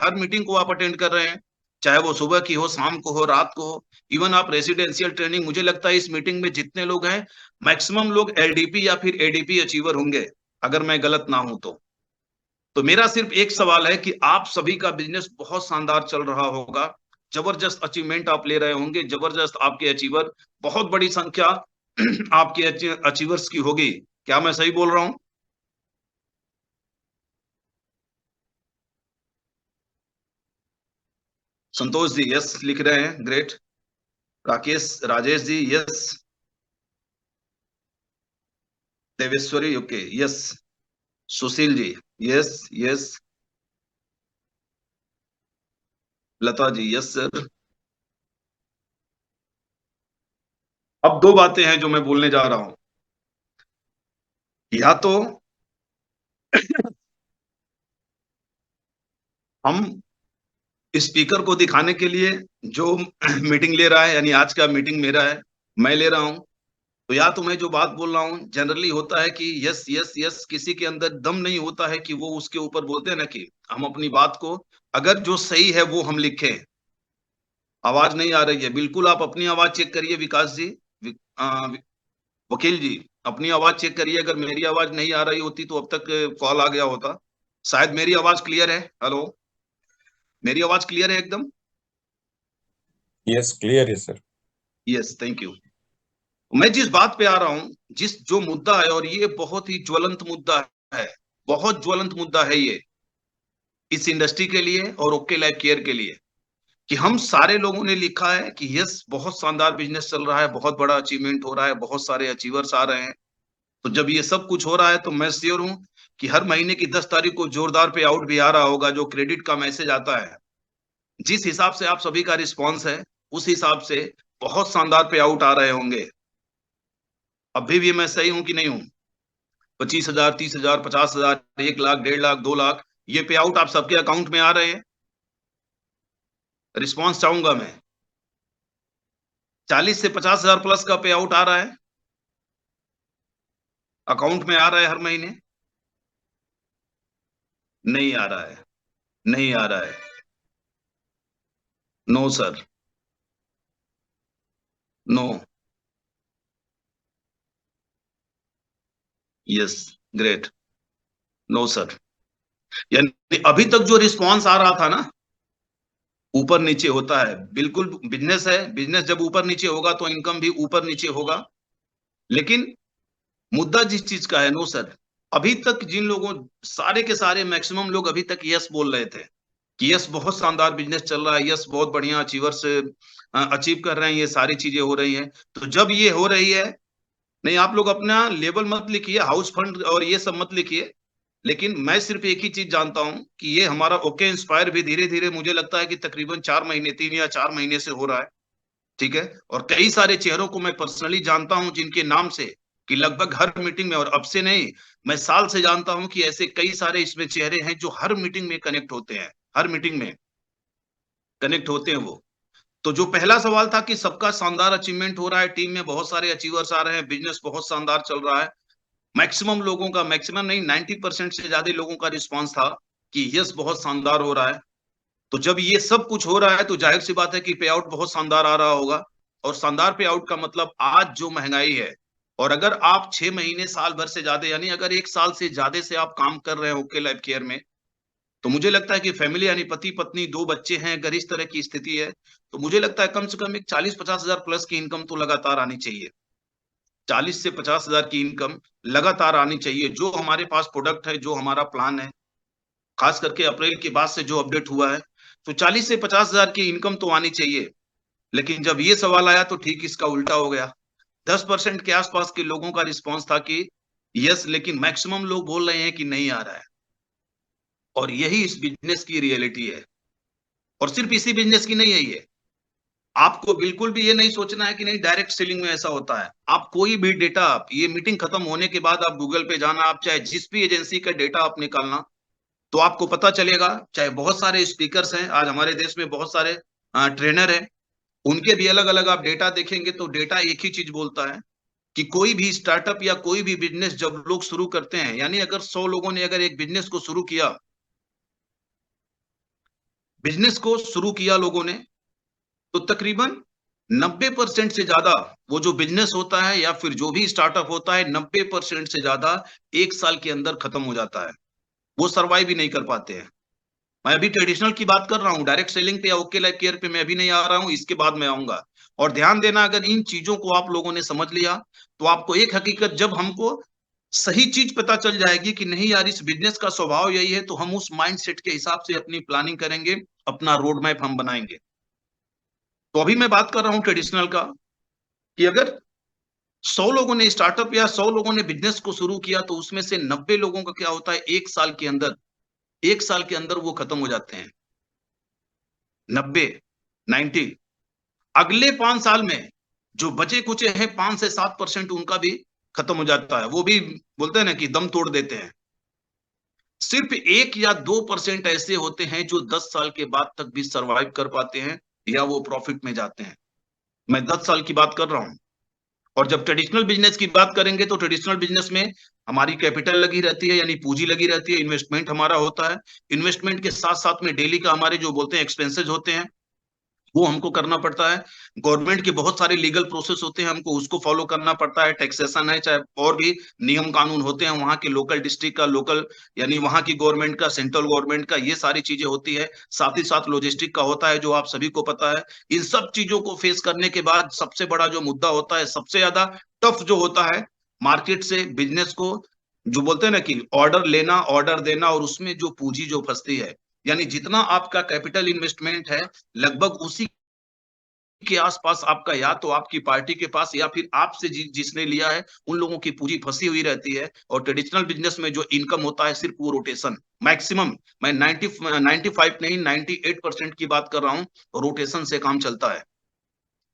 हर meeting को आप attend कर रहे हैं, चाहे वो सुबह की हो, शाम को हो, रात को हो। इवन आप रेसिडेंशियल ट्रेनिंग, मुझे लगता है इस मीटिंग में जितने लोग हैं, मैक्सिमम लोग एलडीपी या फिर एडीपी अचीवर होंगे, अगर मैं गलत ना हूं तो मेरा सिर्फ एक सवाल है कि आप सभी का बिजनेस बहुत शानदार चल रहा होगा, जबरदस्त अचीवमेंट आप ले रहे होंगे, जबरदस्त आपके अचीवर, बहुत बड़ी संख्या आपके अचीवर्स की होगी। क्या मैं सही बोल रहा हूं? संतोष जी यस लिख रहे हैं, great. Rakesh, Rajesh ji yes. Deveshwari okay yes. Sushil ji yes yes. Lata ji yes sir. अब दो बातें हैं जो मैं बोलने जा रहा हूं। या तो हम स्पीकर को दिखाने के लिए जो मीटिंग ले रहा है, यानी आज का मीटिंग मेरा है, मैं ले रहा हूं, तो या तो मैं जो बात बोल रहा हूँ, जनरली होता है कि यस यस यस, किसी के अंदर दम नहीं होता है कि वो उसके ऊपर बोलते हैं ना कि हम अपनी बात को, अगर जो सही है वो हम लिखें। आवाज नहीं आ रही है, बिल्कुल आप अपनी आवाज चेक करिए विकास जी। वकील जी, अपनी आवाज चेक करिए, अगर मेरी आवाज नहीं आ रही होती तो अब तक कॉल आ गया होता। शायद मेरी आवाज क्लियर है। हेलो, मेरी आवाज क्लियर है एकदम? यस, क्लियर है सर। Yes, thank you. मैं जिस बात पे आ रहा हूं, जिस जो मुद्दा है, और ये बहुत ही ज्वलंत मुद्दा है, बहुत ज्वलंत मुद्दा है ये, इस इंडस्ट्री के लिए और ओके लाइफ केयर के लिए, कि हम सारे लोगों ने लिखा है कि यस बहुत शानदार बिजनेस चल रहा है, बहुत बड़ा अचीवमेंट हो रहा है, बहुत सारे अचीवर्स आ रहे हैं। तो जब ये सब कुछ हो रहा है तो मैं श्योर हूं कि हर महीने की 10 तारीख को जोरदार पे आउट भी आ रहा होगा, जो क्रेडिट का मैसेज आता है। जिस हिसाब से आप सभी का रिस्पॉन्स है, उस हिसाब से बहुत शानदार पे आउट आ रहे होंगे। अभी भी मैं सही हूं कि नहीं हूं? 25,000, 30,000, 50,000, 1 लाख, 1.5 लाख, 2 लाख, ये पे आउट आप सबके अकाउंट में आ रहे हैं। रिस्पॉन्स चाहूंगा मैं। 40 से 50,000 प्लस का पे आउट आ रहा है, अकाउंट में आ रहा है हर महीने। नहीं आ रहा है, नहीं आ रहा है। No sir, no. Yes, great. No sir. यानी अभी तक जो रिस्पॉन्स आ रहा था ना, ऊपर नीचे होता है, बिल्कुल बिजनेस है, बिजनेस जब ऊपर नीचे होगा तो इनकम भी ऊपर नीचे होगा। लेकिन मुद्दा जिस चीज का है, नो सर, अभी तक जिन लोगों, सारे के सारे मैक्सिमम लोग अभी तक यस बोल रहे थे कि यस बहुत शानदार बिजनेस चल रहा है, यस बहुत बढ़िया अचीवर्स अचीव कर रहे हैं, ये सारी चीजें हो रही हैं। तो जब ये हो रही है, नहीं आप लोग अपना लेवल मत लिखिए, हाउस फंड और ये सब मत लिखिए, लेकिन मैं सिर्फ एक ही चीज जानता हूं कि ये हमारा ओके इंस्पायर भी धीरे धीरे, मुझे लगता है कि तकरीबन 4 महीने, 3 या 4 महीने से हो रहा है। ठीक है, और कई सारे चेहरों को मैं पर्सनली जानता हूं जिनके नाम से, कि लगभग हर मीटिंग में, और अब से नहीं, मैं साल से जानता हूं कि ऐसे कई सारे इसमें चेहरे हैं जो हर मीटिंग में कनेक्ट होते हैं, हर मीटिंग में कनेक्ट होते हैं वो। तो जो पहला सवाल था कि सबका शानदार अचीवमेंट हो रहा है, टीम में बहुत सारे अचीवर्स आ रहे हैं, बिजनेस बहुत शानदार चल रहा है, मैक्सिमम लोगों का, मैक्सिमम नहीं 90% से ज्यादा लोगों का रिस्पॉन्स था कि यस बहुत शानदार हो रहा है। तो जब ये सब कुछ हो रहा है तो जाहिर सी बात है कि पे आउट बहुत शानदार आ रहा होगा। और शानदार पे आउट का मतलब आज जो महंगाई है, और अगर आप 6 महीने, साल भर से ज्यादा, यानी अगर 1 साल से ज्यादा से आप काम कर रहे हैं ओके लाइफ केयर में, तो मुझे लगता है कि फैमिली, यानी पति पत्नी, 2 बच्चे हैं, अगर इस तरह की स्थिति है, तो मुझे लगता है कम से कम एक 40-50 हजार प्लस की इनकम तो लगातार आनी चाहिए। 40 से 50 हजार की इनकम लगातार आनी चाहिए। जो हमारे पास प्रोडक्ट है, जो हमारा प्लान है, खास करके अप्रैल के बाद से जो अपडेट हुआ है, तो 40 से 50 हजार की इनकम तो आनी चाहिए। लेकिन जब ये सवाल आया तो ठीक इसका उल्टा हो गया। 10% के आसपास के लोगों का रिस्पॉन्स था कि यस, लेकिन मैक्सिमम लोग बोल रहे हैं कि नहीं आ रहा है। और यही इस बिजनेस की रियलिटी है। और सिर्फ इसी बिजनेस की नहीं है ये। आपको बिल्कुल भी ये नहीं सोचना है कि नहीं डायरेक्ट सेलिंग में ऐसा होता है। आप कोई भी डेटा, आप ये मीटिंग खत्म होने के बाद आप गूगल पे जाना, आप चाहे जिस भी एजेंसी का डेटा आप निकालना, तो आपको पता चलेगा, चाहे बहुत सारे स्पीकर्स हैं आज हमारे देश में, बहुत सारे ट्रेनर हैं, उनके भी अलग अलग आप डेटा देखेंगे तो डेटा एक ही चीज बोलता है कि कोई भी स्टार्टअप या कोई भी बिजनेस जब लोग शुरू करते हैं, यानी अगर 100 लोगों ने अगर एक बिजनेस को शुरू किया, बिजनेस को शुरू किया लोगों ने, तो तकरीबन 90% से ज्यादा वो जो बिजनेस होता है या फिर जो भी स्टार्टअप होता है, 90% से ज्यादा 1 साल के अंदर खत्म हो जाता है। वो सर्वाइव ही नहीं कर पाते हैं। मैं अभी ट्रेडिशनल की बात कर रहा हूँ, डायरेक्ट सेलिंग पे या ओके लाइफ केयर पे मैं अभी नहीं आ रहा हूँ, इसके बाद मैं आऊंगा। और ध्यान देना, अगर इन चीजों को आप लोगों ने समझ लिया तो आपको एक हकीकत, जब हमको सही चीज पता चल जाएगी कि नहीं यार इस बिजनेस का स्वभाव यही है, तो हम उस माइंडसेट के हिसाब से अपनी प्लानिंग करेंगे, अपना रोड मैप हम बनाएंगे। तो अभी मैं बात कर रहा हूँ ट्रेडिशनल का, कि अगर 100 लोगों ने स्टार्टअप या 100 लोगों ने बिजनेस को शुरू किया, तो उसमें से 90 लोगों का क्या होता है, 1 साल के अंदर वो खत्म हो जाते हैं। 90, 90। अगले 5 साल में जो बचे कुचे हैं 5 से 7% उनका भी खत्म हो जाता है, वो भी बोलते हैं ना कि दम तोड़ देते हैं। सिर्फ 1 या 2% ऐसे होते हैं जो 10 साल के बाद तक भी सरवाइव कर पाते हैं या वो प्रॉफिट में जाते हैं। मैं 10 साल की बात कर रहा हूं। और जब ट्रेडिशनल बिजनेस की बात करेंगे, तो ट्रेडिशनल बिजनेस में हमारी कैपिटल लगी रहती है, यानी पूंजी लगी रहती है, इन्वेस्टमेंट हमारा होता है। इन्वेस्टमेंट के साथ साथ में डेली का हमारे जो बोलते हैं एक्सपेंसेस होते हैं, वो हमको करना पड़ता है। गवर्नमेंट के बहुत सारे लीगल प्रोसेस होते हैं, हमको उसको फॉलो करना पड़ता है। टैक्सेशन है, चाहे और भी नियम कानून होते हैं वहां के, लोकल डिस्ट्रिक्ट का, लोकल यानी वहां की गवर्नमेंट का, सेंट्रल गवर्नमेंट का, ये सारी चीजें होती है। साथ ही साथ लॉजिस्टिक का होता है, जो आप सभी को पता है। इन सब चीजों को फेस करने के बाद सबसे बड़ा जो मुद्दा होता है, सबसे ज्यादा टफ जो होता है मार्केट से बिजनेस को, जो बोलते हैं ना कि ऑर्डर लेना, ऑर्डर देना, और उसमें जो पूंजी जो फंसती है, यानी जितना आपका कैपिटल इन्वेस्टमेंट है, लगभग उसी के आसपास आपका, या तो आपकी पार्टी के पास या फिर आपसे जिसने लिया है, उन लोगों की पूंजी फंसी हुई रहती है। और ट्रेडिशनल बिजनेस में जो इनकम होता है, सिर्फ वो रोटेशन मैक्सिमम, मैं 95 नहीं 98% की बात कर रहा हूँ, रोटेशन से काम चलता है।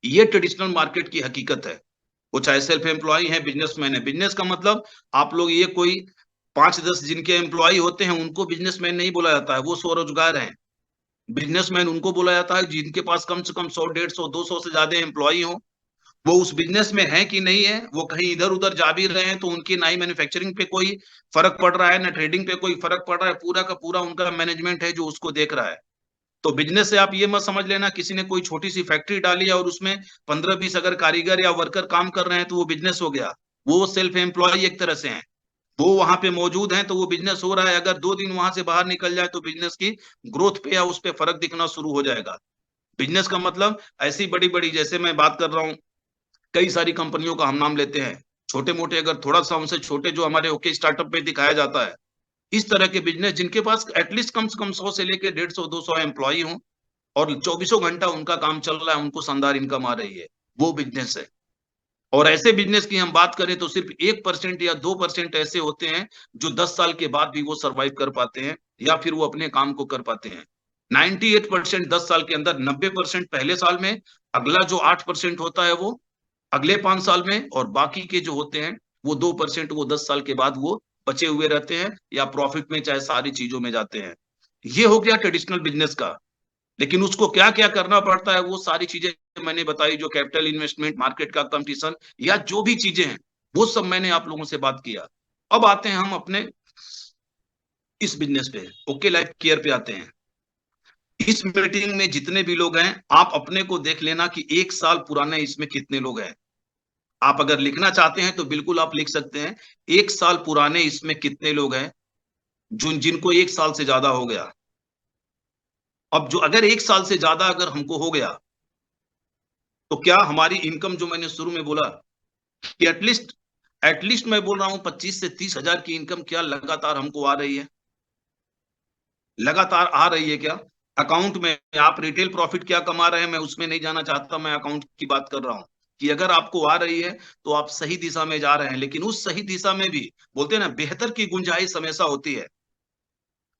ये ट्रेडिशनल मार्केट की हकीकत है। वो चाहे सेल्फ एम्प्लॉय है, बिजनेसमैन है। बिजनेस का मतलब, आप लोग ये कोई 5-10 जिनके एम्प्लॉय होते हैं उनको बिजनेसमैन नहीं बोला जाता है, वो स्वरोजगार है। बिजनेसमैन उनको बोला जाता है जिनके पास कम से कम 100, 150, 200 से ज्यादा एम्प्लॉई हो। वो उस बिजनेस में है कि नहीं है, वो कहीं इधर उधर जा भी रहे हैं तो उनकी ना ही मैन्युफैक्चरिंग पे कोई फर्क पड़ रहा है, ना ट्रेडिंग पे कोई फर्क पड़ रहा है, पूरा का पूरा उनका मैनेजमेंट है जो उसको देख रहा है। तो बिजनेस से आप ये मत समझ लेना किसी ने कोई छोटी सी फैक्ट्री डाली है और उसमें 15-20 अगर कारीगर या वर्कर काम कर रहे हैं तो वो बिजनेस हो गया। वो सेल्फ एम्प्लॉय एक तरह से है, वो वहां पे मौजूद हैं तो वो बिजनेस हो रहा है। अगर 2 दिन वहां से बाहर निकल जाए तो बिजनेस की ग्रोथ पे या उस पे फर्क दिखना शुरू हो जाएगा। बिजनेस का मतलब ऐसी बड़ी बड़ी, जैसे मैं बात कर रहा हूँ, कई सारी कंपनियों का हम नाम लेते हैं, छोटे मोटे अगर थोड़ा सा उनसे छोटे जो हमारे ओके स्टार्टअप में दिखाया जाता है, इस तरह के बिजनेस जिनके पास एटलीस्ट कम से कम 100 से लेकर 150-200 एम्प्लॉई हो और 24 घंटा उनका काम चल रहा है, उनको शानदार इनकम आ रही है, वो बिजनेस है। और ऐसे बिजनेस की हम बात करें तो सिर्फ 1% या 2% ऐसे होते हैं जो 10 साल के बाद भी वो सरवाइव कर पाते हैं या फिर वो अपने काम को कर पाते हैं। 98% 10 साल के अंदर, 90% पहले साल में, अगला जो 8% होता है वो अगले 5 साल में, और बाकी के जो होते हैं वो 2% वो 10 साल के बाद वो बचे हुए रहते हैं या प्रॉफिट में चाहे सारी चीजों में जाते हैं। ये हो गया ट्रेडिशनल बिजनेस का। लेकिन उसको क्या क्या करना पड़ता है, वो सारी चीजें मैंने बताई, जो कैपिटल इन्वेस्टमेंट, मार्केट का कंपटीशन, या जो भी चीजें हैं, वो सब मैंने आप लोगों से बात किया। अब आते हैं हम अपने इस बिजनेस पे, ओके लाइफ केयर पे आते हैं। इस मीटिंग में जितने भी लोग हैं, आप अपने को देख लेना कि 1 साल पुराने इसमें कितने लोग हैं। आप अगर लिखना चाहते हैं तो बिल्कुल आप लिख सकते हैं, 1 साल पुराने इसमें कितने लोग हैं जिनको 1 साल से ज्यादा हो गया। अब जो अगर 1 साल से ज्यादा अगर हमको हो गया, तो क्या हमारी इनकम, जो मैंने शुरू में बोला कि एटलीस्ट मैं बोल रहा हूं 25 से 30 हजार की इनकम, क्या लगातार हमको आ रही है? लगातार आ रही है क्या अकाउंट में? आप रिटेल प्रॉफिट क्या कमा रहे हैं मैं उसमें नहीं जाना चाहता, मैं अकाउंट की बात कर रहा हूं कि अगर आपको आ रही है तो आप सही दिशा में जा रहे हैं। लेकिन उस सही दिशा में भी, बोलते हैं ना, बेहतर की गुंजाइश हमेशा होती है।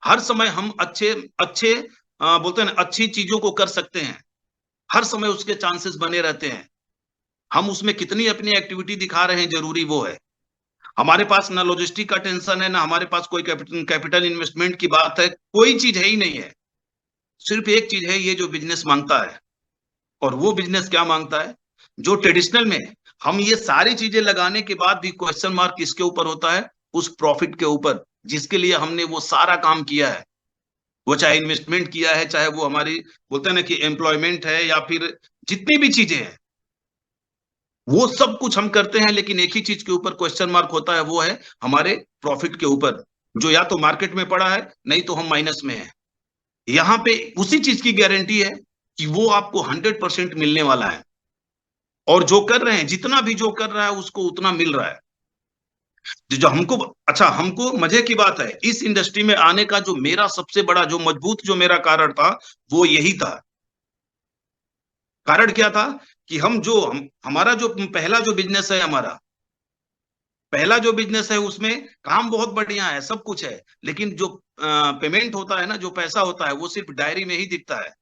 हर समय हम अच्छे अच्छे बोलते हैं ना, अच्छी चीजों को कर सकते हैं, हर समय उसके चांसेस बने रहते हैं। हम उसमें कितनी अपनी एक्टिविटी दिखा रहे हैं, जरूरी वो है। हमारे पास ना लॉजिस्टिक का टेंशन है, ना हमारे पास कोई कैपिटल इन्वेस्टमेंट की बात है, कोई चीज है ही नहीं है। सिर्फ एक चीज है, ये जो बिजनेस मांगता है। और वो बिजनेस क्या मांगता है? जो ट्रेडिशनल में हम ये सारी चीजें लगाने के बाद भी क्वेश्चन मार्क किसके ऊपर होता है? उस प्रॉफिट के ऊपर, जिसके लिए हमने वो सारा काम किया है। वो चाहे इन्वेस्टमेंट किया है, चाहे वो हमारी बोलते हैं ना कि एम्प्लॉयमेंट है, या फिर जितनी भी चीजें हैं, वो सब कुछ हम करते हैं। लेकिन एक ही चीज के ऊपर क्वेश्चन मार्क होता है, वो है हमारे प्रॉफिट के ऊपर, जो या तो मार्केट में पड़ा है, नहीं तो हम माइनस में है। यहाँ पे उसी चीज की गारंटी है कि वो आपको 100% मिलने वाला है, और जो कर रहे हैं, जितना भी जो कर रहा है उसको उतना मिल रहा है। जो हमको, अच्छा, हमको मजे की बात है, इस इंडस्ट्री में आने का जो मेरा सबसे बड़ा, जो मजबूत, जो मेरा कारण था, वो यही था। कारण क्या था कि हमारा जो पहला जो बिजनेस है, हमारा पहला जो बिजनेस है, उसमें काम बहुत बढ़िया है, सब कुछ है, लेकिन जो पेमेंट होता है ना, जो पैसा होता है, वो सिर्फ डायरी में ही दिखता है।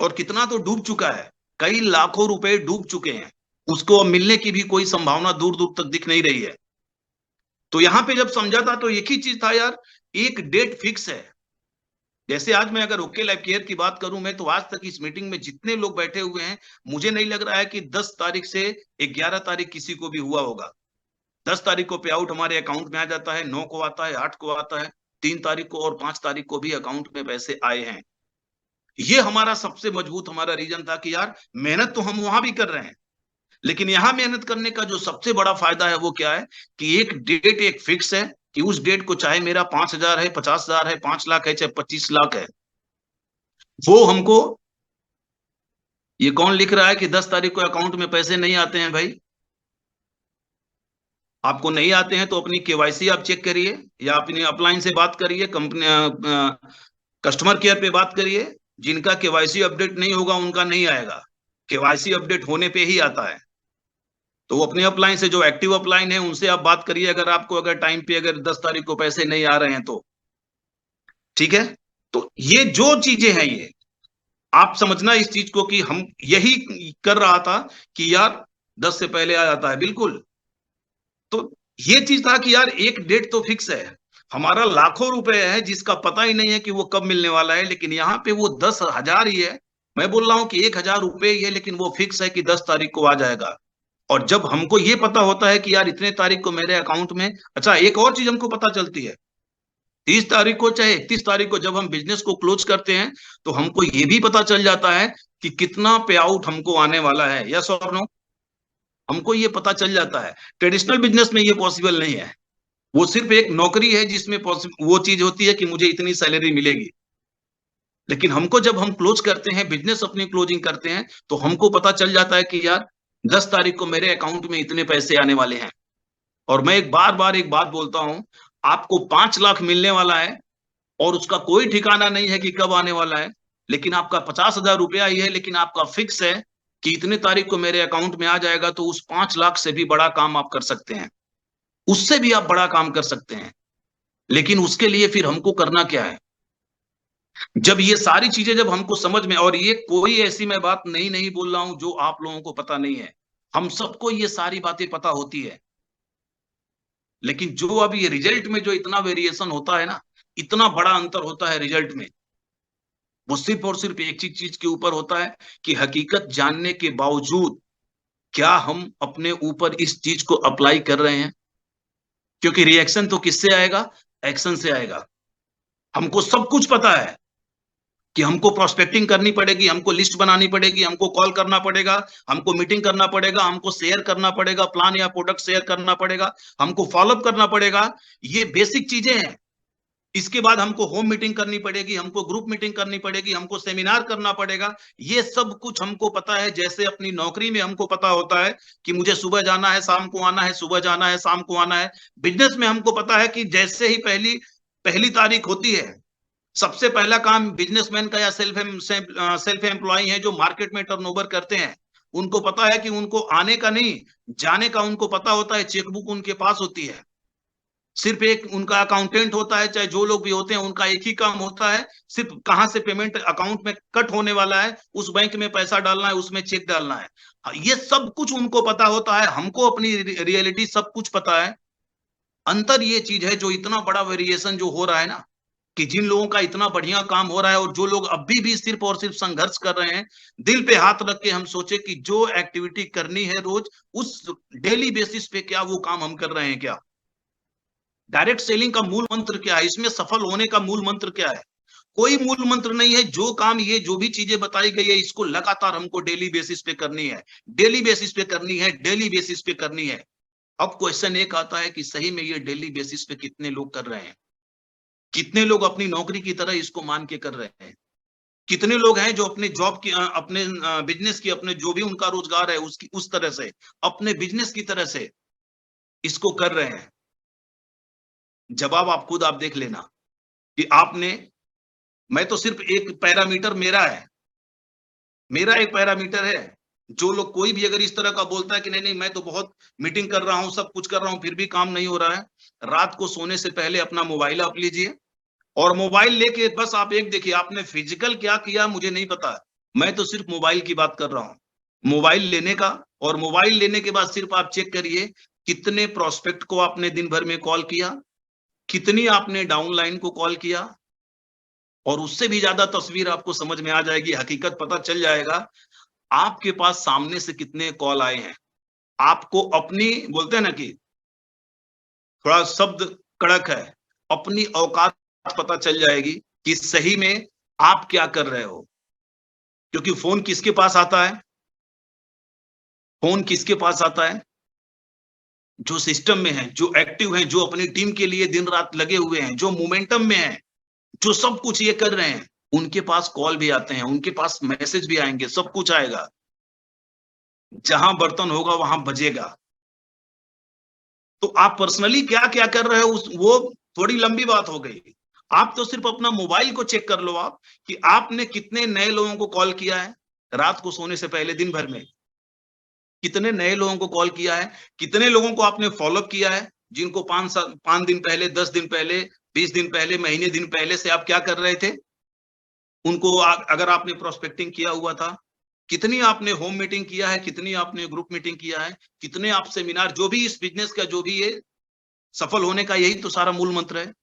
और कितना तो डूब चुका है, कई लाखों रुपए डूब चुके हैं, उसको अब मिलने की भी कोई संभावना दूर दूर तक दिख नहीं रही है। तो यहां पे जब समझा था, तो एक ही चीज था यार, एक डेट फिक्स है। जैसे आज मैं अगर ओके लाइफ केयर की बात करूं, मैं तो आज तक इस मीटिंग में जितने लोग बैठे हुए हैं, मुझे नहीं लग रहा है कि 10 तारीख से 11 तारीख किसी को भी हुआ होगा। 10 तारीख को पे आउट हमारे अकाउंट में आ जाता है, 9 को आता है, 8 को आता है, 3 तारीख को और 5 तारीख को भी अकाउंट में पैसे आए हैं। ये हमारा सबसे मजबूत हमारा रीजन था कि यार, मेहनत तो हम वहां भी कर रहे हैं, लेकिन यहां मेहनत करने का जो सबसे बड़ा फायदा है, वो क्या है कि एक डेट, एक फिक्स है, कि उस डेट को चाहे मेरा 5,000 है, 50,000 है, 5 लाख है, चाहे 25 लाख है, वो हमको, ये कौन लिख रहा है कि 10 तारीख को अकाउंट में पैसे नहीं आते हैं भाई? आपको नहीं आते हैं तो अपनी केवाईसी आप चेक करिए, या अपनी अपलाइन से बात करिए, कंपनी कस्टमर केयर पे बात करिए। जिनका केवाईसी अपडेट नहीं होगा, उनका नहीं आएगा। केवाईसी अपडेट होने पे ही आता है। तो वो अपने अपलाइन से, जो एक्टिव अपलाइन है, उनसे आप बात करिए, अगर आपको, अगर टाइम पे, अगर 10 तारीख को पैसे नहीं आ रहे हैं तो। ठीक है। तो ये जो चीजें हैं, ये आप समझना इस चीज को, कि हम यही कर रहा था कि यार 10 से पहले आ जाता है, बिल्कुल। तो ये चीज था कि यार, एक डेट तो फिक्स है, हमारा लाखों रुपए है जिसका पता ही नहीं है कि वो कब मिलने वाला है, लेकिन यहाँ पे वो 10,000 ही है। मैं बोल रहा हूँ कि 1,000 रुपए ही है, लेकिन वो फिक्स है कि 10 तारीख को आ जाएगा। और जब हमको ये पता होता है कि यार, इतने तारीख को मेरे अकाउंट में, अच्छा, एक और चीज हमको पता चलती है, 30 तारीख को चाहे 31 तारीख को, जब हम बिजनेस को क्लोज करते हैं, तो हमको ये भी पता चल जाता है कि कितना पे आउट हमको आने वाला है, यस और नो। हमको ये पता चल जाता है। ट्रेडिशनल बिजनेस में ये पॉसिबल नहीं है। वो सिर्फ एक नौकरी है जिसमें वो चीज होती है कि मुझे इतनी सैलरी मिलेगी। लेकिन हमको, जब हम क्लोज करते हैं बिजनेस, अपनी क्लोजिंग करते हैं, तो हमको पता चल जाता है कि यार, 10 तारीख को मेरे अकाउंट में इतने पैसे आने वाले हैं। और मैं एक बार बार एक बात बोलता हूं, आपको 5 लाख मिलने वाला है, और उसका कोई ठिकाना नहीं है कि कब आने वाला है। लेकिन आपका 50,000 रुपया ही है, लेकिन आपका फिक्स है कि इतने तारीख को मेरे अकाउंट में आ जाएगा, तो उस 5 लाख से भी बड़ा काम आप कर सकते हैं, उससे भी आप बड़ा काम कर सकते हैं। लेकिन उसके लिए फिर हमको करना क्या है? जब ये सारी चीजें, जब हमको समझ में, और ये कोई ऐसी मैं बात नहीं नहीं बोल रहा हूं जो आप लोगों को पता नहीं है, हम सबको ये सारी बातें पता होती है। लेकिन जो अब ये रिजल्ट में जो इतना वेरिएशन होता है ना, इतना बड़ा अंतर होता है रिजल्ट में, वो सिर्फ और सिर्फ एक चीज चीज के ऊपर होता है, कि हकीकत जानने के बावजूद क्या हम अपने ऊपर इस चीज को अप्लाई कर रहे हैं। क्योंकि रिएक्शन तो किससे आएगा? एक्शन से आएगा। हमको सब कुछ पता है कि हमको प्रोस्पेक्टिंग करनी पड़ेगी, हमको लिस्ट बनानी पड़ेगी, हमको कॉल करना पड़ेगा, हमको मीटिंग करना पड़ेगा, हमको शेयर करना पड़ेगा, प्लान या प्रोडक्ट शेयर करना पड़ेगा, हमको फॉलोअप करना पड़ेगा। ये बेसिक चीजें हैं। इसके बाद हमको होम मीटिंग करनी पड़ेगी, हमको ग्रुप मीटिंग करनी पड़ेगी, हमको सेमिनार करना पड़ेगा। ये सब कुछ हमको पता है। जैसे अपनी नौकरी में हमको पता होता है कि मुझे सुबह जाना है, शाम को आना है, सुबह जाना है, शाम को आना है। बिजनेस में हमको पता है कि जैसे ही पहली पहली तारीख होती है, सबसे पहला काम बिजनेसमैन का, या सेल्फ एम्प्लॉय है जो मार्केट में टर्नओवर करते हैं, उनको पता है कि उनको आने का नहीं, जाने का उनको पता होता है। चेकबुक उनके पास होती है। सिर्फ एक उनका अकाउंटेंट होता है, चाहे जो लोग भी होते हैं, उनका एक ही काम होता है, सिर्फ कहां से पेमेंट अकाउंट में कट होने वाला है, उस बैंक में पैसा डालना है, उसमें चेक डालना है। ये सब कुछ उनको पता होता है। हमको अपनी रियलिटी सब कुछ पता है। अंतर ये चीज है, जो इतना बड़ा वेरिएशन जो हो रहा है ना, कि जिन लोगों का इतना बढ़िया काम हो रहा है, और जो लोग अभी भी सिर्फ और सिर्फ संघर्ष कर रहे हैं, दिल पे हाथ रख के हम सोचे कि जो एक्टिविटी करनी है रोज, उस डेली बेसिस पे क्या वो काम हम कर रहे हैं क्या? डायरेक्ट सेलिंग का मूल मंत्र क्या है? इसमें सफल होने का मूल मंत्र क्या है? कोई मूल मंत्र नहीं है। जो काम, ये जो भी चीजें बताई गई है, इसको लगातार हमको डेली बेसिस पे करनी है, डेली बेसिस पे करनी है, डेली बेसिस पे करनी है। अब क्वेश्चन एक आता है कि सही में ये डेली बेसिस पे कितने लोग कर रहे हैं? कितने लोग अपनी नौकरी की तरह इसको मान के कर रहे हैं? कितने लोग हैं जो अपने जॉब की, अपने बिजनेस की, अपने जो भी उनका रोजगार है उसकी, उस तरह से, अपने बिजनेस की तरह से इसको कर रहे हैं? जवाब आप खुद आप देख लेना कि आपने, मैं तो सिर्फ एक पैरामीटर मेरा एक पैरामीटर है। जो लोग, कोई भी अगर इस तरह का बोलता है कि नहीं नहीं मैं तो बहुत मीटिंग कर रहा हूं, सब कुछ कर रहा हूं, फिर भी काम नहीं हो रहा है, रात को सोने से पहले अपना मोबाइल आप लीजिए और मोबाइल लेके बस आप एक देखिए, आपने फिजिकल क्या किया मुझे नहीं पता, मैं तो सिर्फ मोबाइल की बात कर रहा हूं। मोबाइल लेने का, और मोबाइल लेने के बाद सिर्फ आप चेक करिए कितने प्रोस्पेक्ट को आपने दिन भर में कॉल किया, कितनी आपने डाउनलाइन को कॉल किया, और उससे भी ज्यादा तस्वीर आपको समझ में आ जाएगी, हकीकत पता चल जाएगा आपके पास सामने से कितने कॉल आए हैं। आपको अपनी, बोलते हैं ना कि थोड़ा शब्द कड़क है, अपनी औकात पता चल जाएगी कि सही में आप क्या कर रहे हो। क्योंकि फोन किसके पास आता है? फोन किसके पास आता है? जो सिस्टम में है, जो एक्टिव है, जो अपनी टीम के लिए दिन रात लगे हुए हैं, जो मोमेंटम में है, जो सब कुछ ये कर रहे हैं, उनके पास कॉल भी आते हैं, उनके पास मैसेज भी आएंगे, सब कुछ आएगा। जहां बर्तन होगा वहां बजेगा। तो आप पर्सनली क्या क्या कर रहे हो, उस वो थोड़ी लंबी बात हो गई। आप तो सिर्फ अपना मोबाइल को चेक कर लो आप, कि आपने कितने नए लोगों को कॉल किया है रात को सोने से पहले, दिन भर में कितने नए लोगों को कॉल किया है, कितने लोगों को आपने फॉलोअप किया है, जिनको 5 दिन पहले, 10 दिन पहले, 20 दिन पहले, महीने दिन पहले से आप क्या कर रहे थे, उनको अगर आपने प्रोस्पेक्टिंग किया हुआ था, कितनी आपने होम मीटिंग किया है, कितनी आपने ग्रुप मीटिंग किया है, कितने आप सेमिनार, जो भी इस बिजनेस का, जो भी ये सफल होने का यही तो सारा मूल मंत्र है,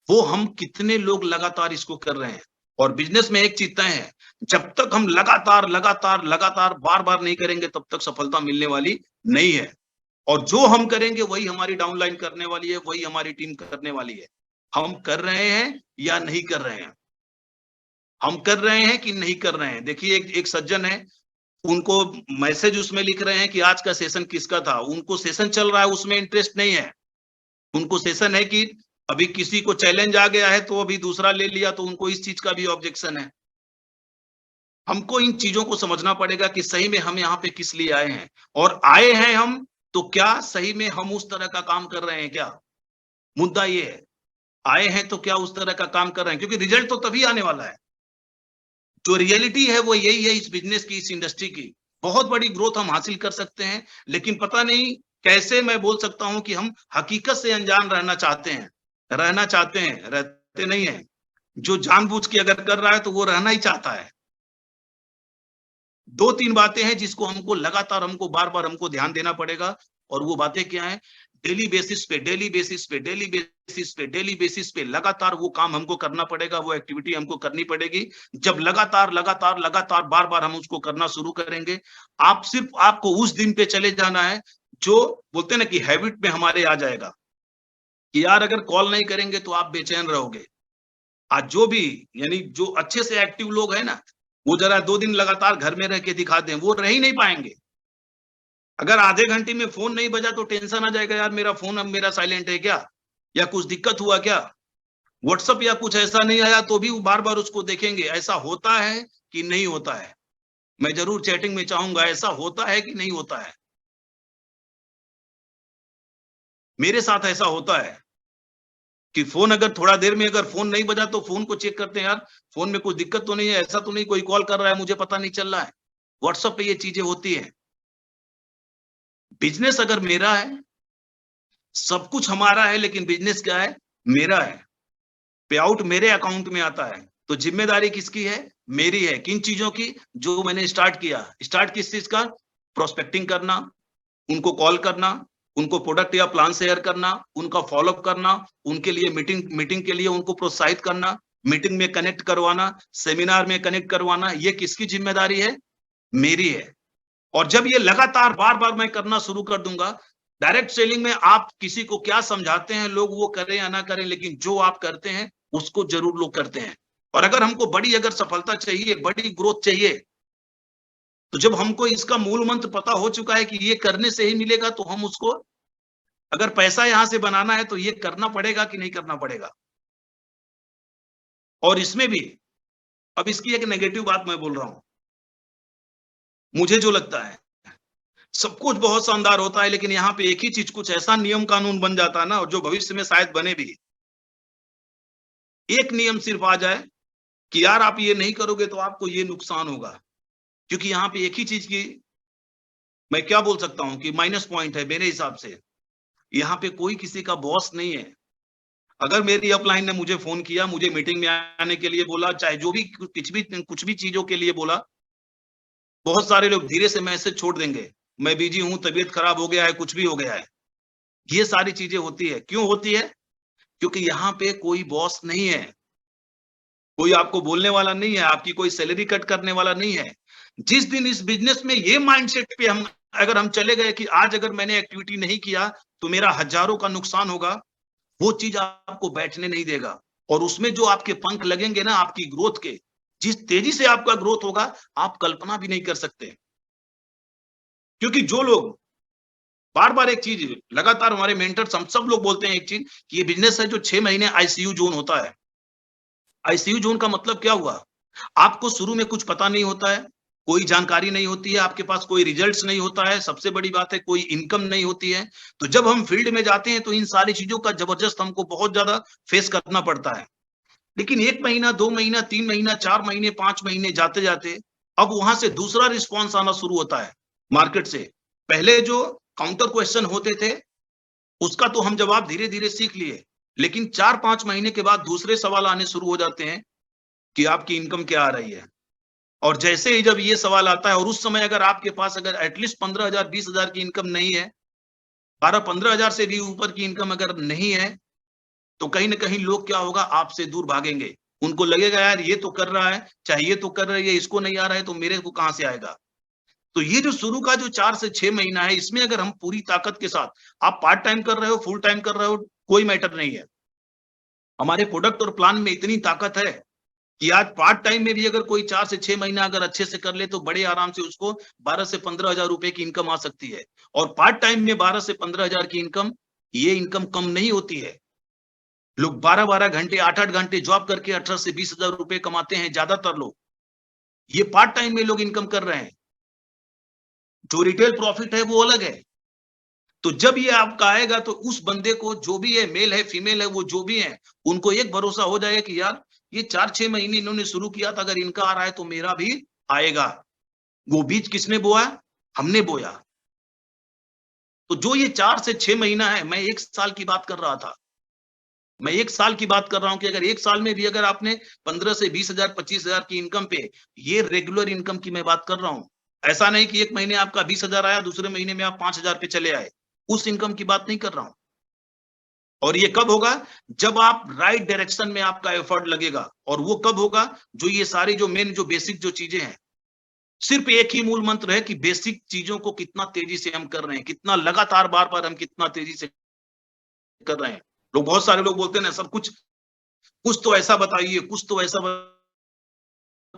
वो हम कितने लोग लगातार इसको कर रहे हैं। और बिजनेस में एक चीज तय है, जब तक हम लगातार लगातार लगातार बार बार नहीं करेंगे तब तक सफलता मिलने वाली नहीं है। और जो हम करेंगे वही हमारी डाउनलाइन करने वाली है, वही हमारी टीम करने वाली है। हम कर रहे हैं या नहीं कर रहे हैं? हम कर रहे हैं कि नहीं कर रहे हैं? देखिए, एक सज्जन है, उनको मैसेज उसमें लिख रहे हैं कि आज का सेशन किसका था, उनको सेशन चल रहा है उसमें इंटरेस्ट नहीं है। उनको सेशन है कि अभी किसी को चैलेंज आ गया है तो अभी दूसरा ले लिया, तो उनको इस चीज का भी ऑब्जेक्शन है। हमको इन चीजों को समझना पड़ेगा कि सही में हम यहाँ पे किस लिए आए हैं, और आए हैं हम तो क्या सही में हम उस तरह का काम कर रहे हैं क्या? मुद्दा ये है, आए हैं तो क्या उस तरह का काम कर रहे हैं? क्योंकि रिजल्ट तो तभी आने वाला है। जो रियलिटी है वो यही है इस बिजनेस की, इस इंडस्ट्री की। बहुत बड़ी ग्रोथ हम हासिल कर सकते हैं, लेकिन पता नहीं कैसे, मैं बोल सकता हूं कि हम हकीकत से अनजान रहना चाहते हैं, रहते नहीं है। जो जानबूझ के अगर कर रहा है तो वो रहना ही चाहता है। 2-3 बातें हैं जिसको हमको लगातार, हमको बार बार हमको ध्यान देना पड़ेगा। और वो बातें क्या है? डेली बेसिस पे, डेली बेसिस पे, डेली बेसिस पे, डेली बेसिस पे लगातार वो काम हमको करना पड़ेगा, वो एक्टिविटी हमको करनी पड़ेगी। जब लगातार लगातार लगातार बार बार हम उसको करना शुरू करेंगे, आप सिर्फ, आपको उस दिन पे चले जाना है जो बोलते हैं ना कि हैबिट में हमारे आ जाएगा कि यार अगर कॉल नहीं करेंगे तो आप बेचैन रहोगे। आज जो भी, यानी जो अच्छे से एक्टिव लोग हैं ना, वो जरा 2 दिन लगातार घर में रह के दिखा दें, वो रह ही नहीं पाएंगे। अगर आधे घंटे में फोन नहीं बजा तो टेंशन आ जाएगा, यार मेरा फोन अब मेरा साइलेंट है क्या, या कुछ दिक्कत हुआ क्या, व्हाट्सएप या कुछ ऐसा नहीं आया, तो भी वो बार बार उसको देखेंगे। ऐसा होता है कि नहीं होता है? मैं जरूर चैटिंग में चाहूंगा, ऐसा होता है कि नहीं होता है? मेरे साथ ऐसा होता है कि फोन, अगर थोड़ा देर में अगर फोन नहीं बजा तो फोन को चेक करते हैं, यार फोन में कुछ दिक्कत तो नहीं है, ऐसा तो नहीं कोई कॉल कर रहा है मुझे पता नहीं चल रहा है। व्हाट्सएप पे ये चीजें होती है। बिजनेस अगर मेरा है, सब कुछ हमारा है, लेकिन बिजनेस क्या है? मेरा है। पे आउट मेरे अकाउंट में आता है, तो जिम्मेदारी किसकी है? मेरी है। किन चीजों की? जो मैंने स्टार्ट किया। स्टार्ट किस चीज का? प्रोस्पेक्टिंग करना, उनको कॉल करना, उनको प्रोडक्ट या प्लान शेयर करना, उनका फॉलोअप करना, उनके लिए मीटिंग मीटिंग के लिए उनको प्रोत्साहित करना, मीटिंग में कनेक्ट करवाना, सेमिनार में कनेक्ट करवाना। ये किसकी जिम्मेदारी है? मेरी है। और जब ये लगातार बार बार मैं करना शुरू कर दूंगा, डायरेक्ट सेलिंग में आप किसी को क्या समझाते हैं, लोग वो करें या ना करें, लेकिन जो आप करते हैं उसको जरूर लोग करते हैं। और अगर हमको बड़ी अगर सफलता चाहिए, बड़ी ग्रोथ चाहिए, तो जब हमको इसका मूल मंत्र पता हो चुका है कि ये करने से ही मिलेगा, तो हम उसको, अगर पैसा यहां से बनाना है तो ये करना पड़ेगा कि नहीं करना पड़ेगा। और इसमें भी अब इसकी एक नेगेटिव बात मैं बोल रहा हूं, मुझे जो लगता है सब कुछ बहुत शानदार होता है, लेकिन यहाँ पे एक ही चीज, कुछ ऐसा नियम कानून बन जाता है ना, और जो भविष्य में शायद बने भी। एक नियम सिर्फ आ जाए कि यार आप ये नहीं करोगे तो आपको ये नुकसान होगा, क्योंकि यहाँ पे एक ही चीज की मैं क्या बोल सकता हूँ कि माइनस पॉइंट है मेरे हिसाब से। यहाँ पे कोई किसी का बॉस नहीं है। अगर मेरी अपलाइन ने मुझे फोन किया, मुझे मीटिंग में आने के लिए बोला, चाहे जो भी कुछ भी चीजों के लिए बोला, बहुत सारे लोग धीरे से मैसेज छोड़ देंगे, मैं बिजी हूँ, तबीयत खराब हो गया है, कुछ भी हो गया है। ये सारी चीजें होती है। क्यों होती है? क्योंकि यहाँ पे कोई बॉस नहीं है, कोई आपको बोलने वाला नहीं है, आपकी कोई सैलरी कट करने वाला नहीं है। जिस दिन इस बिजनेस में ये माइंडसेट पे हम अगर हम चले गए कि आज अगर मैंने एक्टिविटी नहीं किया तो मेरा हजारों का नुकसान होगा, वो चीज आपको बैठने नहीं देगा। और उसमें जो आपके पंख लगेंगे ना आपकी ग्रोथ के, जिस तेजी से आपका ग्रोथ होगा, आप कल्पना भी नहीं कर सकते। क्योंकि जो लोग बार बार एक चीज, लगातार हमारे मेंटर्स, हम सब लोग बोलते हैं एक चीज कि ये बिजनेस है जो 6 महीने आईसीयू जोन होता है। आईसीयू जोन का मतलब क्या हुआ? आपको शुरू में कुछ पता नहीं होता है, कोई जानकारी नहीं होती है, आपके पास कोई रिजल्ट्स नहीं होता है, सबसे बड़ी बात है कोई इनकम नहीं होती है। तो जब हम फील्ड में जाते हैं तो इन सारी चीजों का जबरदस्त हमको बहुत ज्यादा फेस करना पड़ता है। लेकिन 1 महीना, 2 महीना, 3 महीना, 4 महीने, 5 महीने जाते जाते अब वहां से दूसरा रिस्पॉन्स आना शुरू होता है मार्केट से। पहले जो काउंटर क्वेश्चन होते थे उसका तो हम जवाब धीरे धीरे सीख लिए, लेकिन 4-5 महीने के बाद दूसरे सवाल आने शुरू हो जाते हैं कि आपकी इनकम क्या आ रही है। और जैसे ही जब ये सवाल आता है, और उस समय अगर आपके पास अगर एटलीस्ट 15,000 20,000 की इनकम नहीं है, 12-15,000 से भी ऊपर की इनकम अगर नहीं है, तो कहीं ना कहीं लोग क्या होगा, आपसे दूर भागेंगे। उनको लगेगा यार ये तो कर रहा है, चाहे ये तो कर रही है, इसको नहीं आ रहा है तो मेरे को कहां से आएगा। तो ये जो शुरू का जो 4 से 6 महीना है, इसमें अगर हम पूरी ताकत के साथ, आप पार्ट टाइम कर रहे हो, फुल टाइम कर रहे हो, कोई मैटर नहीं है। हमारे प्रोडक्ट और प्लान में इतनी ताकत है कि आज पार्ट टाइम में भी अगर कोई 4 से 6 महीना अगर अच्छे से कर ले तो बड़े आराम से उसको 12 से 15 हजार रुपए की इनकम आ सकती है। और पार्ट टाइम में 12 से 15 हजार की इनकम, ये इनकम कम नहीं होती है। लोग 12-12 घंटे, 8-8 घंटे जॉब करके 18 से 20 हजार रुपए कमाते हैं ज्यादातर लोग। ये पार्ट टाइम में लोग इनकम कर रहे हैं। जो रिटेल प्रॉफिट है वो अलग है। तो जब ये आपका आएगा तो उस बंदे को, जो भी है, मेल है, फीमेल है, वो जो भी है, उनको एक भरोसा हो जाएगा कि यार ये 4-6 महीने इन्होंने शुरू किया था, अगर इनका आ रहा है तो मेरा भी आएगा। वो बीज किसने बोया? हमने बोया। तो जो ये 4 से 6 महीना है, मैं 1 साल की बात कर रहा था। मैं 1 साल की बात कर रहा हूं कि अगर 1 साल में भी अगर आपने 15 से 20 हजार, 25 हजार की इनकम पे, ये रेगुलर इनकम की मैं बात कर रहा हूं। ऐसा नहीं कि 1 महीने आपका 20 हजार आया, दूसरे महीने में आप 5 हजार पे चले आए। उस इनकम की बात नहीं कर रहा हूं। और ये कब होगा? जब आप राइट डायरेक्शन में आपका एफर्ट लगेगा। और वो कब होगा? जो ये सारी जो मेन जो बेसिक जो चीजें हैं, सिर्फ एक ही मूल मंत्र है कि बेसिक चीजों को कितना तेजी से हम कर रहे हैं, कितना लगातार बार बार हम कितना तेजी से कर रहे हैं। लोग, बहुत सारे लोग बोलते हैं ना, सब कुछ तो ऐसा बताइए, कुछ तो ऐसा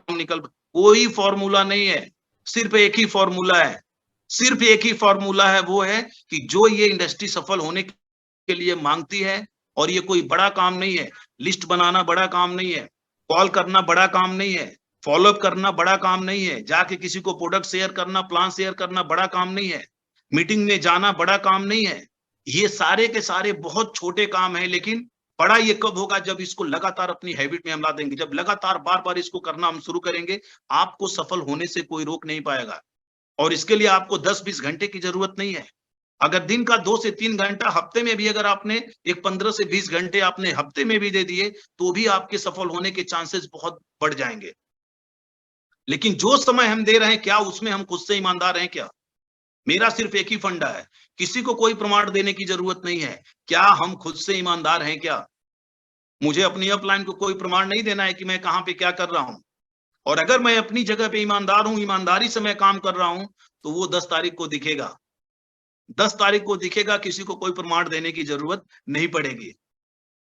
निकल। कोई फॉर्मूला नहीं है, सिर्फ एक ही फॉर्मूला है। सिर्फ एक ही फॉर्मूला है, वो है कि जो ये इंडस्ट्री सफल होने के लिए मांगती है, और ये कोई बड़ा काम नहीं है। लिस्ट बनाना बड़ा काम नहीं है, कॉल करना बड़ा काम नहीं है, फॉलोअप करना बड़ा काम नहीं है, जाके किसी को प्रोडक्ट शेयर करना, प्लान शेयर करना बड़ा काम नहीं है, मीटिंग में जाना बड़ा काम नहीं है। ये सारे के सारे बहुत छोटे काम है। लेकिन बड़ा ये कब होगा? जब इसको लगातार अपनी हैबिट में हम ला देंगे, जब लगातार बार बार इसको करना हम शुरू करेंगे, आपको सफल होने से कोई रोक नहीं पाएगा। और इसके लिए आपको 10-20 घंटे की जरूरत नहीं है। अगर दिन का 2 से 3 घंटा, हफ्ते में भी अगर आपने एक 15 से 20 घंटे आपने हफ्ते में भी दे दिए, तो भी आपके सफल होने के चांसेस बहुत बढ़ जाएंगे। लेकिन जो समय हम दे रहे हैं, क्या उसमें हम खुद से ईमानदार हैं क्या? मेरा सिर्फ एक ही फंडा है, किसी को कोई प्रमाण देने की जरूरत नहीं है। क्या हम खुद से ईमानदार हैं क्या? मुझे अपनी अपलाइन को कोई प्रमाण नहीं देना है कि मैं कहां पे क्या कर रहा हूं। और अगर मैं अपनी जगह पे ईमानदार हूं, ईमानदारी से मैं काम कर रहा हूं, तो वो 10 तारीख को दिखेगा। 10 तारीख को दिखेगा, किसी को कोई प्रमाण देने की जरूरत नहीं पड़ेगी।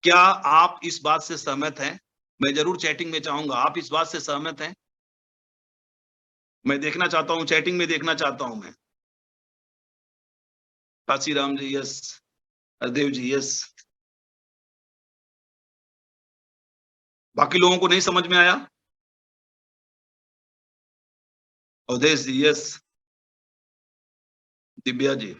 क्या आप इस बात से सहमत हैं? मैं जरूर चैटिंग में चाहूंगा। आप इस बात से सहमत हैं? मैं देखना चाहता हूँ, चैटिंग में देखना चाहता हूँ मैं। काशीराम जी यस, हरदेव जी यस। बाकी लोगों को नहीं समझ में आया? अवधेश जी यस, दिव्या जी।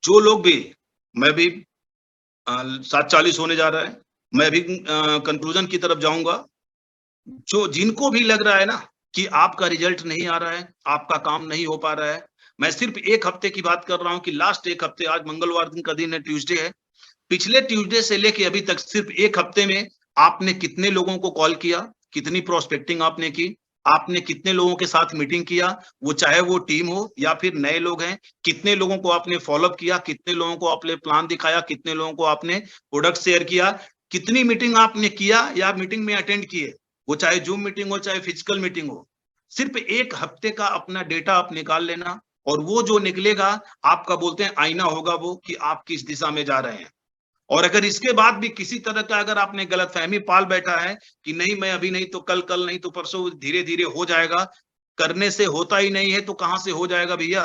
जो लोग भी, मैं भी 7:40 होने जा रहा है, मैं भी कंक्लूजन की तरफ जाऊंगा। जो जिनको भी लग रहा है ना कि आपका रिजल्ट नहीं आ रहा है, आपका काम नहीं हो पा रहा है, मैं सिर्फ एक हफ्ते की बात कर रहा हूं कि लास्ट एक हफ्ते, आज मंगलवार दिन का दिन है, ट्यूसडे है, पिछले ट्यूसडे से लेके अभी तक सिर्फ एक हफ्ते में आपने कितने लोगों को कॉल किया, कितनी प्रोस्पेक्टिंग आपने की, आपने कितने लोगों के साथ मीटिंग किया, वो चाहे वो टीम हो या फिर नए लोग हैं, कितने लोगों को आपने फॉलोअप किया, कितने लोगों को आपने प्लान दिखाया, कितने लोगों को आपने प्रोडक्ट शेयर किया, कितनी मीटिंग आपने किया या मीटिंग में अटेंड किए, वो चाहे जूम मीटिंग हो चाहे फिजिकल मीटिंग हो। सिर्फ एक हफ्ते का अपना डेटा आप निकाल लेना, और वो जो निकलेगा आपका, बोलते हैं आईना होगा वो, कि आप किस दिशा में जा रहे हैं। और अगर इसके बाद भी किसी तरह का अगर आपने गलतफहमी पाल बैठा है कि नहीं मैं अभी नहीं तो कल, कल नहीं तो परसों, धीरे धीरे हो जाएगा, करने से होता ही नहीं है तो कहां से हो जाएगा भैया।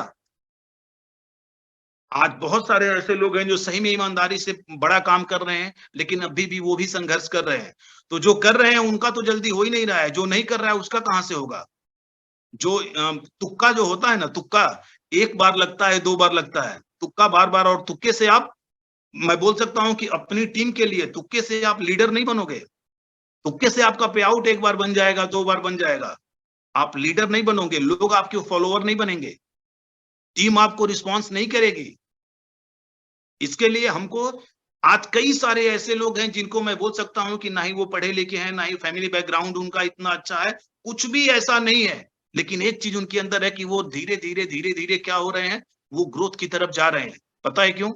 आज बहुत सारे ऐसे लोग हैं जो सही में ईमानदारी से बड़ा काम कर रहे हैं, लेकिन अभी भी वो भी संघर्ष कर रहे हैं। तो जो कर रहे हैं उनका तो जल्दी हो ही नहीं रहा है, जो नहीं कर रहा है उसका कहां से होगा। जो तुक्का जो होता है ना, तुक्का एक बार लगता है, दो बार लगता है, तुक्का बार बार, और तुक्के से आप, मैं बोल सकता हूं कि अपनी टीम के लिए तुक्के से आप लीडर नहीं बनोगे। तुक्के से आपका पे आउट एक बार बन जाएगा, दो बार बन जाएगा, आप लीडर नहीं बनोगे, लोग आपके फॉलोअर नहीं बनेंगे, टीम आपको रिस्पॉन्स नहीं करेगी। इसके लिए हमको, आज कई सारे ऐसे लोग हैं जिनको मैं बोल सकता हूं कि ना ही वो पढ़े लिखे हैं, ना ही फैमिली बैकग्राउंड उनका इतना अच्छा है, कुछ भी ऐसा नहीं है, लेकिन एक चीज उनके अंदर है कि वो धीरे धीरे धीरे धीरे क्या हो रहे हैं, वो ग्रोथ की तरफ जा रहे हैं। पता है क्यों?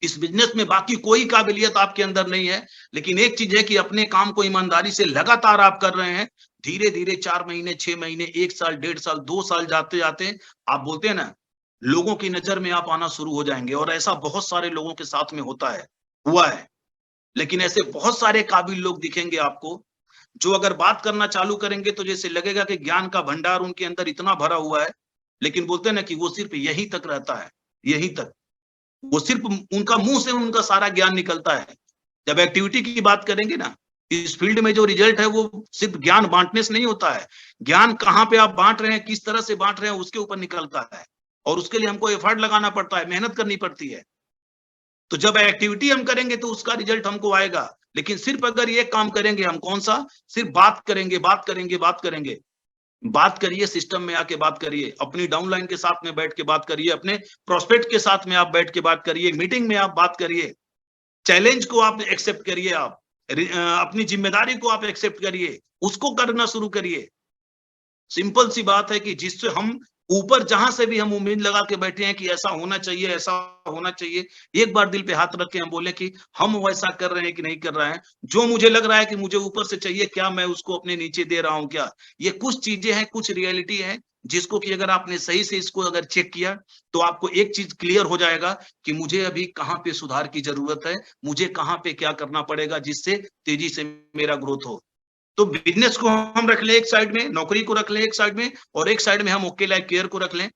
इस बिजनेस में बाकी कोई काबिलियत आपके अंदर नहीं है, लेकिन एक चीज है कि अपने काम को ईमानदारी से लगातार आप कर रहे हैं। धीरे धीरे 4 महीने, 6 महीने, 1 साल, 1.5 साल, 2 साल जाते जाते, आप बोलते हैं ना, लोगों की नजर में आप आना शुरू हो जाएंगे। और ऐसा बहुत सारे लोगों के साथ में होता है, हुआ है। लेकिन ऐसे बहुत सारे काबिल लोग दिखेंगे आपको, जो अगर बात करना चालू करेंगे तो जैसे लगेगा कि ज्ञान का भंडार उनके अंदर इतना भरा हुआ है, लेकिन बोलते हैं ना कि वो सिर्फ यहीं तक रहता है, यहीं तक। वो सिर्फ उनका मुंह से उनका सारा ज्ञान निकलता है। जब एक्टिविटी की बात करेंगे ना, इस फील्ड में जो रिजल्ट है वो सिर्फ ज्ञान बांटने से नहीं होता है। ज्ञान कहाँ पे आप बांट रहे हैं, किस तरह से बांट रहे हैं, उसके ऊपर निकलता है। और उसके लिए हमको एफर्ट लगाना पड़ता है, मेहनत करनी पड़ती है। तो जब एक्टिविटी हम करेंगे तो उसका रिजल्ट हमको आएगा। लेकिन सिर्फ अगर ये काम करेंगे हम, कौन सा, सिर्फ बात करेंगे, बात करेंगे, बात करेंगे, बात करिए, सिस्टम में आके बात करिए, अपनी डाउनलाइन के साथ में बैठ के बात करिए, अपने प्रोस्पेक्ट के साथ में आप बैठ के बात करिए, मीटिंग में आप बात करिए, चैलेंज को आप एक्सेप्ट करिए, आप अपनी जिम्मेदारी को आप एक्सेप्ट करिए, उसको करना शुरू करिए। सिंपल सी बात है कि जिससे हम ऊपर जहां से भी हम उम्मीद लगा के बैठे हैं कि ऐसा होना चाहिए, ऐसा होना चाहिए, एक बार दिल पे हाथ रख के हम बोले कि हम वैसा कर रहे हैं कि नहीं कर रहे हैं। जो मुझे लग रहा है कि मुझे ऊपर से चाहिए, क्या मैं उसको अपने नीचे दे रहा हूं क्या? ये कुछ चीजें हैं, कुछ रियलिटी है, जिसको कि अगर आपने सही से इसको अगर चेक किया, तो आपको एक चीज क्लियर हो जाएगा कि मुझे अभी कहाँ पे सुधार की जरूरत है, मुझे कहाँ पे क्या करना पड़ेगा जिससे तेजी से मेरा ग्रोथ हो। तो बिजनेस को हम रख लें एक साइड में, नौकरी को रख लें एक साइड में, और एक साइड में हम ओके लाइफ केयर को रख लें।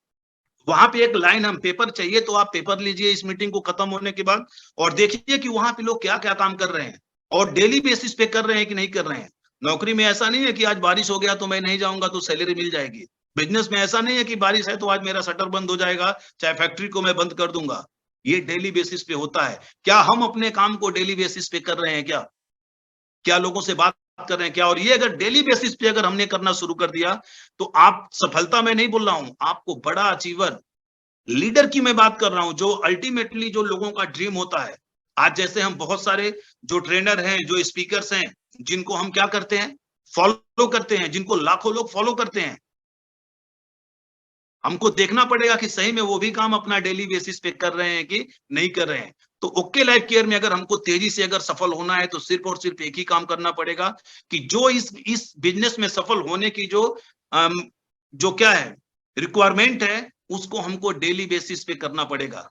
वहां पे एक लाइन, हम पेपर चाहिए तो आप पेपर लीजिए इस मीटिंग को खत्म होने के बाद, और देखिए कि वहां पे लोग क्या क्या काम कर रहे हैं, और डेली बेसिस पे कर रहे हैं कि नहीं कर रहे हैं। नौकरी में ऐसा नहीं है कि आज बारिश हो गया तो मैं नहीं जाऊंगा तो सैलरी मिल जाएगी। बिजनेस में ऐसा नहीं है कि बारिश है तो आज मेरा शटर बंद हो जाएगा, चाहे फैक्ट्री को मैं बंद कर दूंगा। ये डेली बेसिस पे होता है। क्या हम अपने काम को डेली बेसिस पे कर रहे हैं क्या? क्या लोगों से बात कर रहे हैं क्या? और ये अगर डेली बेसिस पे अगर हमने करना शुरू कर दिया, तो आप, सफलता मैं नहीं बोल रहा हूं, आपको बड़ा अचीवर, लीडर की मैं बात कर रहा हूं, जो अल्टीमेटली जो लोगों का ड्रीम होता है। आज जैसे हम बहुत सारे जो ट्रेनर हैं, जो स्पीकर्स हैं, जिनको हम क्या करते हैं, फॉलो करते हैं, जिनको लाखों लोग फॉलो करते हैं, हमको देखना पड़ेगा कि सही में वो भी काम अपना डेली बेसिस पे कर रहे हैं कि नहीं कर रहे हैं। तो ओके लाइफ केयर में अगर हमको तेजी से अगर सफल होना है, तो सिर्फ और सिर्फ एक ही काम करना पड़ेगा कि जो इस बिजनेस में सफल होने की जो जो क्या है, रिक्वायरमेंट है उसको हमको डेली बेसिस पे करना पड़ेगा।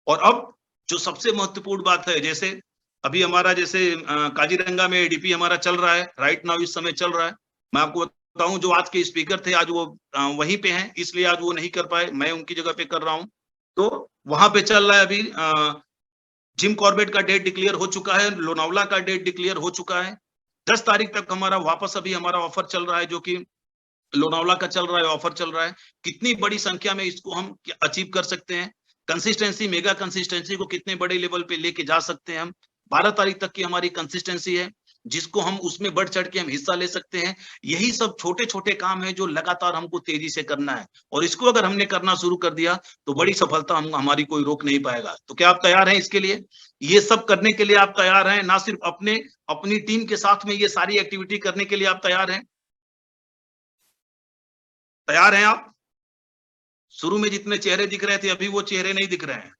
और अब जो सबसे महत्वपूर्ण बात है, जैसे अभी हमारा जैसे काजीरंगा में एडीपी हमारा चल रहा है, राइट नाउ इस समय चल रहा है। मैं आपको बताऊं, जो आज के स्पीकर थे आज वो वहीं पे हैं, इसलिए आज वो नहीं कर पाए, मैं उनकी जगह पे कर रहा हूं। तो वहां पे चल रहा है अभी जिम कॉर्बेट का डेट डिक्लेयर हो चुका है, लोनावला का डेट डिक्लेयर हो चुका है। 10 तारीख तक हमारा वापस अभी हमारा ऑफर चल रहा है, जो कि लोनावला का चल रहा है, ऑफर चल रहा है। कितनी बड़ी संख्या में इसको हम अचीव कर सकते हैं, कंसिस्टेंसी, मेगा कंसिस्टेंसी को कितने बड़े लेवल पे लेके जा सकते हैं हम। 12 तारीख तक की हमारी कंसिस्टेंसी है, जिसको हम उसमें बढ़ चढ़ के हम हिस्सा ले सकते हैं। यही सब छोटे छोटे काम है जो लगातार हमको तेजी से करना है, और इसको अगर हमने करना शुरू कर दिया तो बड़ी सफलता हम हमारी कोई रोक नहीं पाएगा। तो क्या आप तैयार हैं इसके लिए? ये सब करने के लिए आप तैयार हैं? ना सिर्फ अपने अपनी टीम के साथ में ये सारी एक्टिविटी करने के लिए आप तैयार हैं? तैयार हैं आप? शुरू में जितने चेहरे दिख रहे थे अभी वो चेहरे नहीं दिख रहे हैं।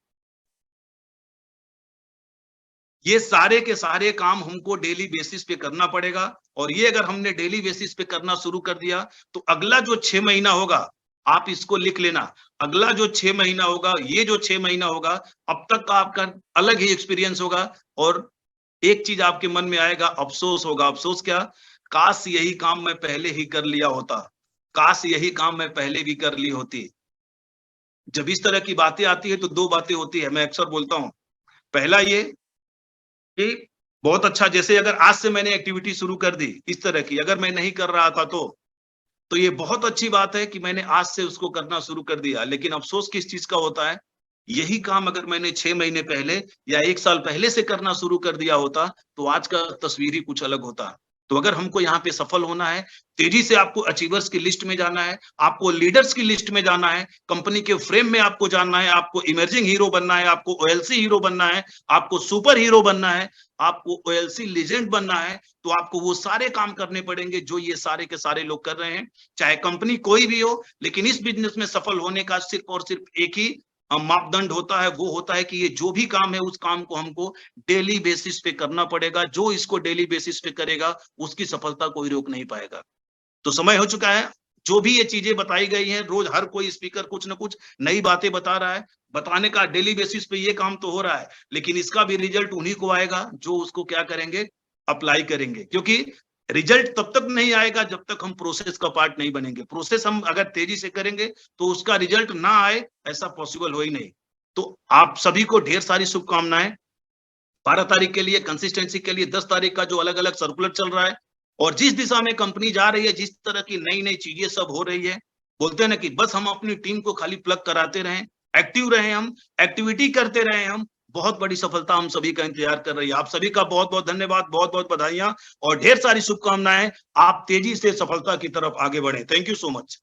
ये सारे के सारे काम हमको डेली बेसिस पे करना पड़ेगा, और ये अगर हमने डेली बेसिस पे करना शुरू कर दिया तो अगला जो 6 महीना होगा, आप इसको लिख लेना। अगला जो 6 महीना होगा, ये जो 6 महीना होगा, अब तक का आपका अलग ही एक्सपीरियंस होगा। और एक चीज आपके मन में आएगा, अफसोस होगा। अफसोस क्या? काश यही काम मैं पहले ही कर लिया होता, काश यही काम मैं पहले भी कर ली होती। जब इस तरह की बातें आती है तो दो बातें होती है, मैं अक्सर बोलता हूँ। पहला ये कि बहुत अच्छा, जैसे अगर आज से मैंने एक्टिविटी शुरू कर दी इस तरह की, अगर मैं नहीं कर रहा था तो ये बहुत अच्छी बात है कि मैंने आज से उसको करना शुरू कर दिया। लेकिन अफसोस किस चीज का होता है, यही काम अगर मैंने 6 महीने पहले या 1 साल पहले से करना शुरू कर दिया होता तो आज का तस्वीर ही कुछ अलग होता। तो अगर हमको यहाँ पे सफल होना है, तेजी से आपको अचीवर्स की लिस्ट में जाना है, आपको लीडर्स की लिस्ट में जाना है, कंपनी के फ्रेम में आपको जानना है, आपको इमर्जिंग हीरो बनना है, आपको ओएलसी हीरो बनना है, आपको सुपर हीरो बनना है, आपको ओएलसी लेजेंड बनना है, तो आपको वो सारे काम करने पड़ेंगे जो ये सारे के सारे लोग कर रहे हैं। चाहे कंपनी कोई भी हो, लेकिन इस बिजनेस में सफल होने का सिर्फ और सिर्फ एक ही मापदंड होता है, वो होता है कि ये जो भी काम है उस काम को हमको डेली बेसिस पे करना पड़ेगा। जो इसको डेली बेसिस पे करेगा उसकी सफलता कोई रोक नहीं पाएगा। तो समय हो चुका है, जो भी ये चीजें बताई गई हैं, रोज हर कोई स्पीकर कुछ ना कुछ नई बातें बता रहा है, बताने का डेली बेसिस पे ये काम तो हो रहा है, लेकिन इसका भी रिजल्ट उन्हीं को आएगा जो उसको क्या करेंगे, अप्लाई करेंगे। क्योंकि रिजल्ट तब तक नहीं आएगा जब तक हम प्रोसेस का पार्ट नहीं बनेंगे। प्रोसेस हम अगर तेजी से करेंगे तो उसका रिजल्ट ना आए, ऐसा पॉसिबल हो ही नहीं। तो आप सभी को ढेर सारी शुभकामनाएं। 12 तारीख के लिए, कंसिस्टेंसी के लिए 10 तारीख का जो अलग अलग सर्कुलर चल रहा है, और जिस दिशा में कंपनी जा रही है, जिस तरह की नई नई चीजें सब हो रही है, बोलते हैं ना कि बस हम अपनी टीम को खाली प्लग कराते रहें, एक्टिव रहे, हम एक्टिविटी करते रहे, हम बहुत बड़ी सफलता हम सभी का इंतजार कर रही है। आप सभी का बहुत बहुत धन्यवाद, बहुत बहुत बधाइयां और ढेर सारी शुभकामनाएं। आप तेजी से सफलता की तरफ आगे बढ़े। Thank you so much.